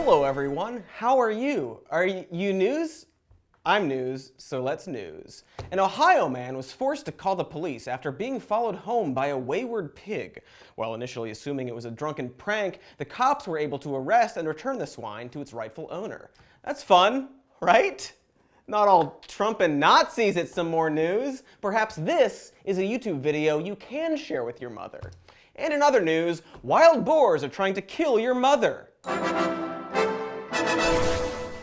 Hello everyone, how are you? Are you news? I'm news, so let's news. An Ohio man was forced to call the police after being followed home by a wayward pig. While initially assuming it was a drunken prank, the cops were able to arrest and return the swine to its rightful owner. That's fun, right? Not all Trump and Nazis at some more news. Perhaps this is a YouTube video you can share with your mother. And in other news, wild boars are trying to kill your mother.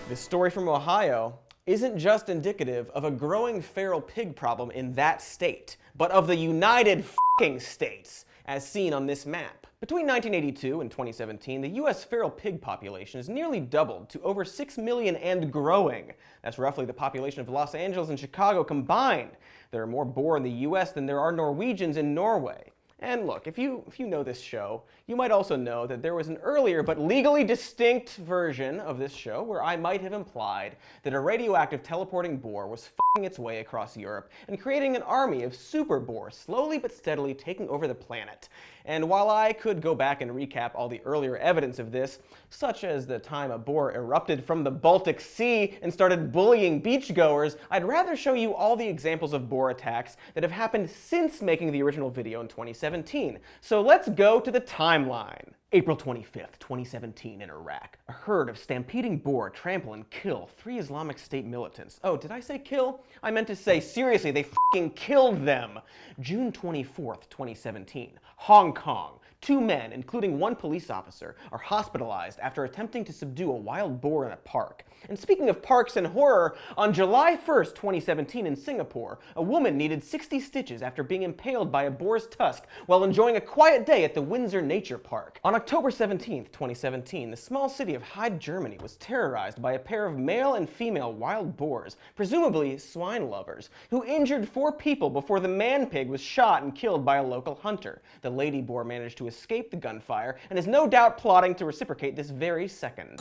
This story from Ohio isn't just indicative of a growing feral pig problem in that state, but of the United f***ing States, as seen on this map. Between 1982 and 2017, the US feral pig population has nearly doubled to over 6 million and growing. That's roughly the population of Los Angeles and Chicago combined. There are more boar in the US than there are Norwegians in Norway. And look, if you know this show, you might also know that there was an earlier but legally distinct version of this show where I might have implied that a radioactive teleporting boar was f***ing its way across Europe and creating an army of super boars slowly but steadily taking over the planet. And while I could go back and recap all the earlier evidence of this, such as the time a boar erupted from the Baltic Sea and started bullying beachgoers, I'd rather show you all the examples of boar attacks that have happened since making the original video in 2017. So let's go to the timeline. April 25th, 2017 in Iraq. A herd of stampeding boar trample and kill 3 Islamic State militants. Oh, did I say kill? I meant to say seriously, they f***ing killed them. June 24th, 2017. Hong Kong. 2 men, including 1 police officer, are hospitalized after attempting to subdue a wild boar in a park. And speaking of parks and horror, on July 1st, 2017 in Singapore, a woman needed 60 stitches after being impaled by a boar's tusk while enjoying a quiet day at the Windsor Nature Park. On October 17th, 2017, the small city of Hyde, Germany was terrorized by a pair of male and female wild boars, presumably swine lovers, who injured 4 people before the man pig was shot and killed by a local hunter. The lady boar managed to escape the gunfire and is no doubt plotting to reciprocate this very second.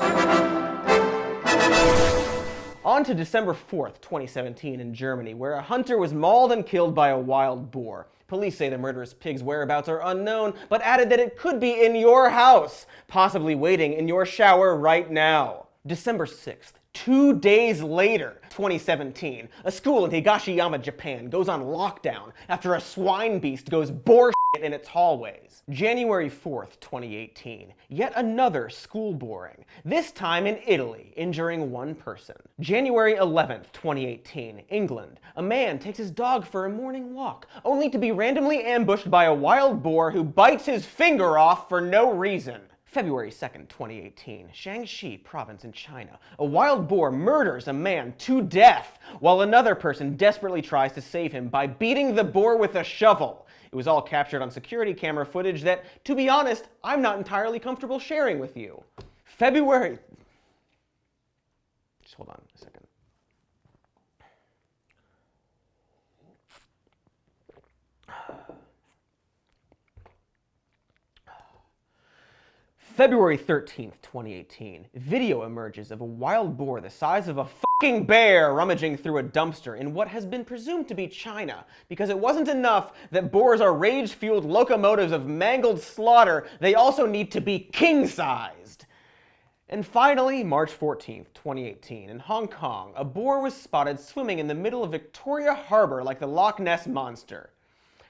On to December 4th, 2017 in Germany, where a hunter was mauled and killed by a wild boar. Police say the murderous pig's whereabouts are unknown, but added that it could be in your house, possibly waiting in your shower right now. December 6th. 2 days later, 2017, a school in Higashiyama, Japan goes on lockdown after a swine beast goes boar shit in its hallways. January 4th, 2018, yet another school boring, this time in Italy, injuring 1 person. January 11th, 2018, England, a man takes his dog for a morning walk, only to be randomly ambushed by a wild boar who bites his finger off for no reason. February 2nd, 2018, Shaanxi province in China. A wild boar murders a man to death, while another person desperately tries to save him by beating the boar with a shovel. It was all captured on security camera footage that, to be honest, I'm not entirely comfortable sharing with you. February... Just hold on a second. February 13th, 2018, video emerges of a wild boar the size of a fucking bear rummaging through a dumpster in what has been presumed to be China, because it wasn't enough that boars are rage-fueled locomotives of mangled slaughter, they also need to be king-sized. And finally, March 14th, 2018, in Hong Kong, a boar was spotted swimming in the middle of Victoria Harbor like the Loch Ness Monster.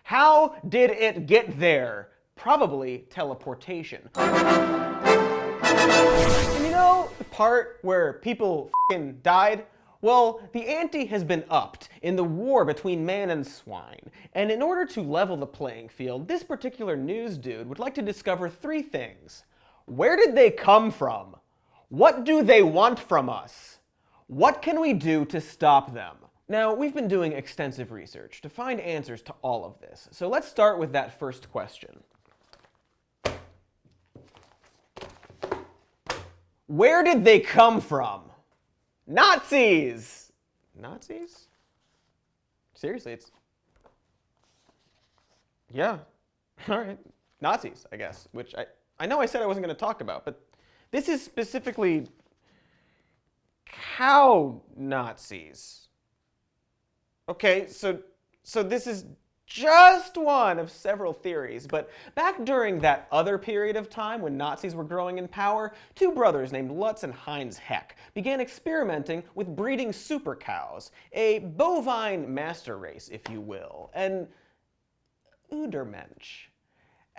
How did it get there? Probably teleportation. And you know the part where people f***ing died? Well, the ante has been upped in the war between man and swine. And in order to level the playing field, this particular news dude would like to discover 3 things. Where did they come from? What do they want from us? What can we do to stop them? Now, we've been doing extensive research to find answers to all of this. So let's start with that first question. Where did they come from? Nazis! Nazis? Seriously, it's... Yeah. All right. Nazis, I guess, which I know I said I wasn't going to talk about, but this is specifically cow Nazis. Okay, so this is just one of several theories, but back during that other period of time when Nazis were growing in power, two brothers named Lutz and Heinz Heck began experimenting with breeding super cows, a bovine master race, if you will, an Udermensch.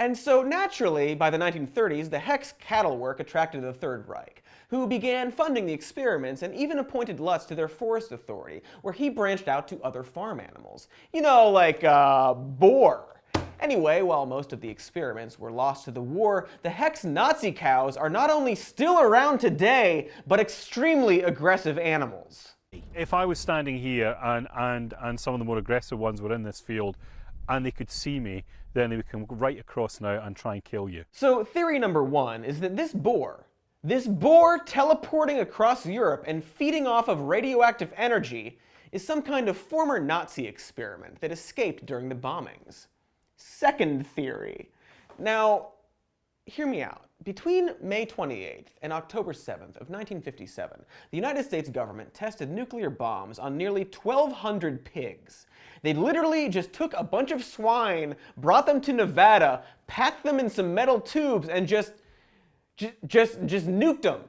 And so naturally, by the 1930s, the Heck's cattle work attracted the Third Reich, who began funding the experiments and even appointed Lutz to their forest authority, where he branched out to other farm animals. You know, like boar. Anyway, while most of the experiments were lost to the war, the Heck's Nazi cows are not only still around today, but extremely aggressive animals. If I was standing here and some of the more aggressive ones were in this field, and they could see me, then they would come right across now and try and kill you. So theory number one is that this boar teleporting across Europe and feeding off of radioactive energy is some kind of former Nazi experiment that escaped during the bombings. Second theory. Now, hear me out. Between May 28th and October 7th of 1957, the United States government tested nuclear bombs on nearly 1,200 pigs. They literally just took a bunch of swine, brought them to Nevada, packed them in some metal tubes, and just nuked them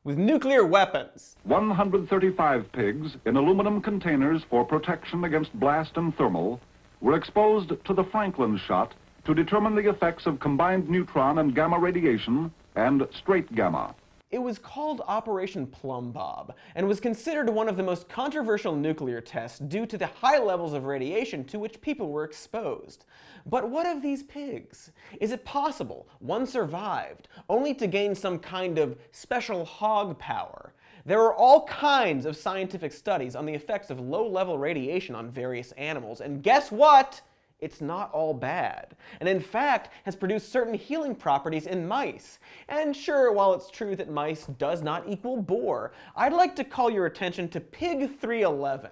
with nuclear weapons. 135 pigs in aluminum containers for protection against blast and thermal were exposed to the Franklin shot to determine the effects of combined neutron and gamma radiation and straight gamma. It was called Operation Plumb Bob and was considered one of the most controversial nuclear tests due to the high levels of radiation to which people were exposed. But what of these pigs? Is it possible one survived only to gain some kind of special hog power? There are all kinds of scientific studies on the effects of low-level radiation on various animals, and guess what? It's not all bad, and in fact has produced certain healing properties in mice. And sure, while it's true that mice does not equal boar, I'd like to call your attention to Pig 311,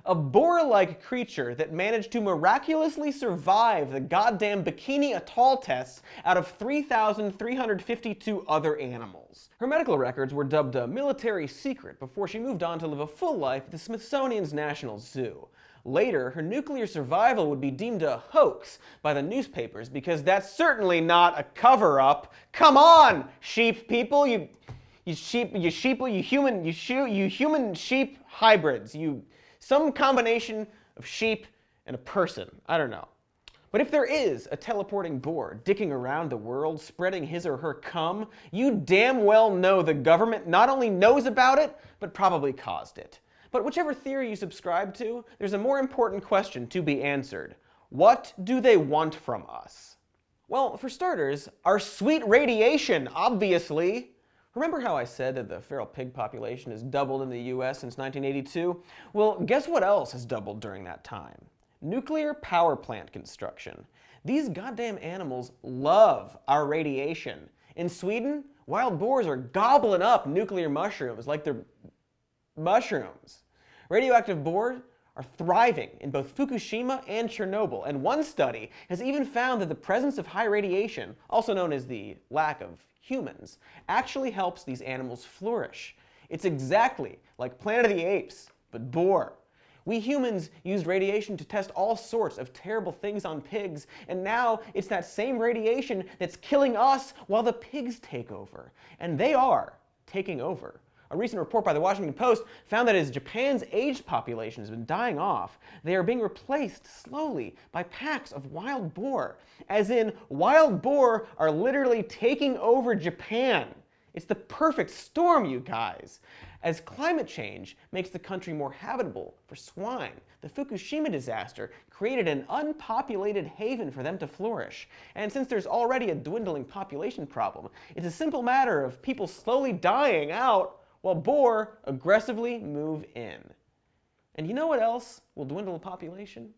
a boar-like creature that managed to miraculously survive the goddamn Bikini Atoll tests out of 3,352 other animals. Her medical records were dubbed a military secret before she moved on to live a full life at the Smithsonian's National Zoo. Later, her nuclear survival would be deemed a hoax by the newspapers because that's certainly not a cover-up. Come on, sheep people, you human sheep hybrids, some combination of sheep and a person. I don't know. But if there is a teleporting boar dicking around the world spreading his or her cum, you damn well know the government not only knows about it, but probably caused it. But whichever theory you subscribe to, there's a more important question to be answered. What do they want from us? Well, for starters, our sweet radiation, obviously. Remember how I said that the feral pig population has doubled in the US since 1982? Well, guess what else has doubled during that time? Nuclear power plant construction. These goddamn animals love our radiation. In Sweden, wild boars are gobbling up nuclear mushrooms like they're mushrooms. Radioactive boars are thriving in both Fukushima and Chernobyl, and one study has even found that the presence of high radiation, also known as the lack of humans, actually helps these animals flourish. It's exactly like Planet of the Apes, but boar. We humans used radiation to test all sorts of terrible things on pigs, and now it's that same radiation that's killing us while the pigs take over. And they are taking over. A recent report by the Washington Post found that as Japan's aged population has been dying off, they are being replaced slowly by packs of wild boar. As in, wild boar are literally taking over Japan. It's the perfect storm, you guys. As climate change makes the country more habitable for swine, the Fukushima disaster created an unpopulated haven for them to flourish. And since there's already a dwindling population problem, it's a simple matter of people slowly dying out while boar aggressively move in. And you know what else will dwindle the population?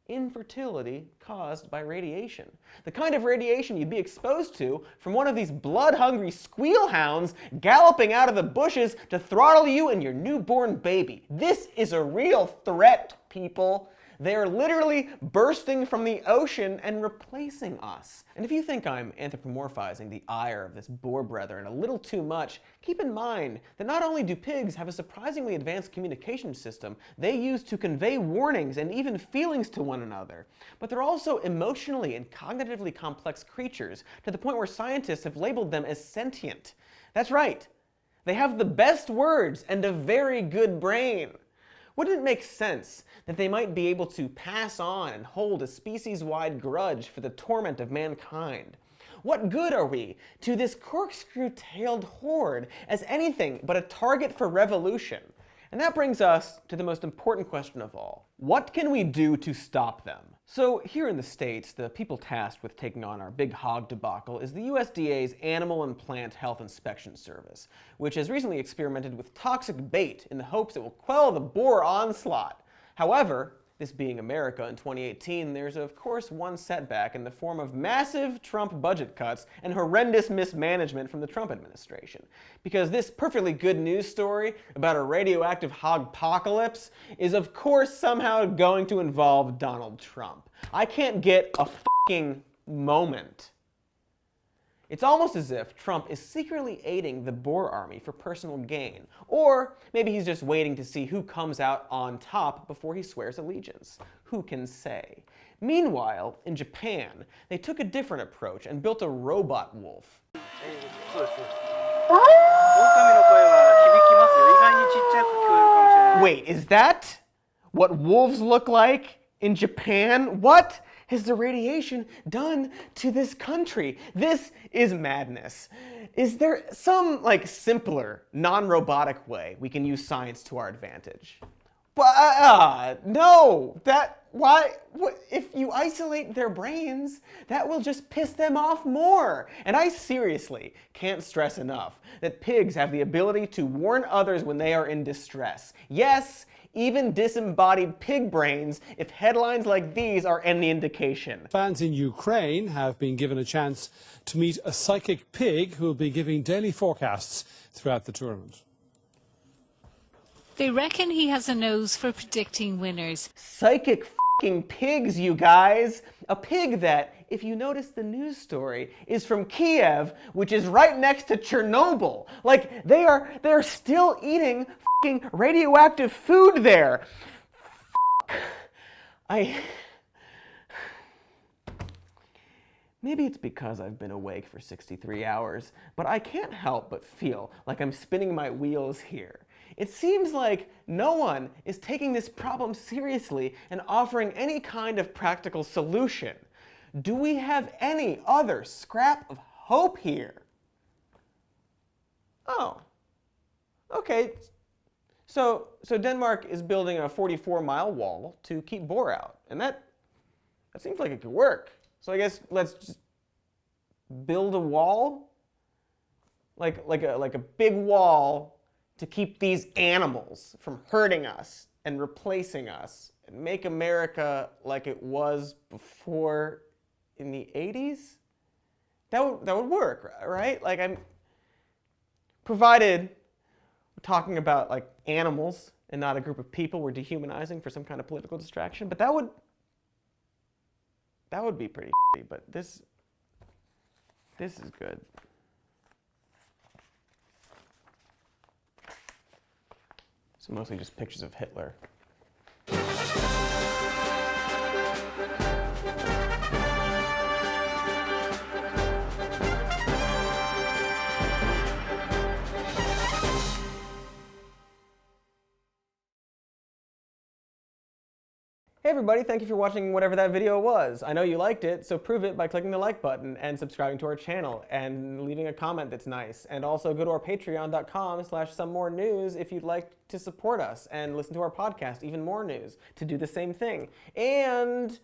Infertility caused by radiation. The kind of radiation you'd be exposed to from one of these blood-hungry squeal hounds galloping out of the bushes to throttle you and your newborn baby. This is a real threat, people. They are literally bursting from the ocean and replacing us. And if you think I'm anthropomorphizing the ire of this boar brethren a little too much, keep in mind that not only do pigs have a surprisingly advanced communication system they use to convey warnings and even feelings to one another, but they're also emotionally and cognitively complex creatures to the point where scientists have labeled them as sentient. That's right. They have the best words and a very good brain. Wouldn't it make sense that they might be able to pass on and hold a species-wide grudge for the torment of mankind? What good are we to this corkscrew-tailed horde as anything but a target for revolution? And that brings us to the most important question of all. What can we do to stop them? So here in the States, the people tasked with taking on our big hog debacle is the USDA's Animal and Plant Health Inspection Service, which has recently experimented with toxic bait in the hopes it will quell the boar onslaught. However, this being America in 2018, there's of course one setback in the form of massive Trump budget cuts and horrendous mismanagement from the Trump administration. Because this perfectly good news story about a radioactive hogpocalypse is of course somehow going to involve Donald Trump. I can't get a fucking moment. It's almost as if Trump is secretly aiding the boar army for personal gain. Or maybe he's just waiting to see who comes out on top before he swears allegiance. Who can say? Meanwhile, in Japan, they took a different approach and built a robot wolf. Wait, is that what wolves look like in Japan? What has the radiation done to this country? This is madness. Is there some simpler, non-robotic way we can use science to our advantage? No, if you isolate their brains, that will just piss them off more. And I seriously can't stress enough that pigs have the ability to warn others when they are in distress. Yes, even disembodied pig brains, if headlines like these are any indication. Fans in Ukraine have been given a chance to meet a psychic pig who will be giving daily forecasts throughout the tournament. They reckon he has a nose for predicting winners. Psychic f***ing pigs, you guys! A pig that, if you notice the news story, is from Kiev, which is right next to Chernobyl. Like, they are still eating f***ing radioactive food there. Maybe it's because I've been awake for 63 hours, but I can't help but feel like I'm spinning my wheels here. It seems like no one is taking this problem seriously and offering any kind of practical solution. Do we have any other scrap of hope here? Oh, okay. So Denmark is building a 44-mile wall to keep boar out, and that seems like it could work. So I guess let's just build a wall, like a big wall to keep these animals from hurting us and replacing us, and make America like it was before in the 80s? That would work, right? Provided we're talking about animals and not a group of people we're dehumanizing for some kind of political distraction, but that would be pretty shitty, but this is good. So mostly just pictures of Hitler. Hey everybody, thank you for watching whatever that video was. I know you liked it, so prove it by clicking the like button and subscribing to our channel and leaving a comment that's nice. And also go to our patreon.com/somemorenews if you'd like to support us and listen to our podcast, Even More News, to do the same thing. And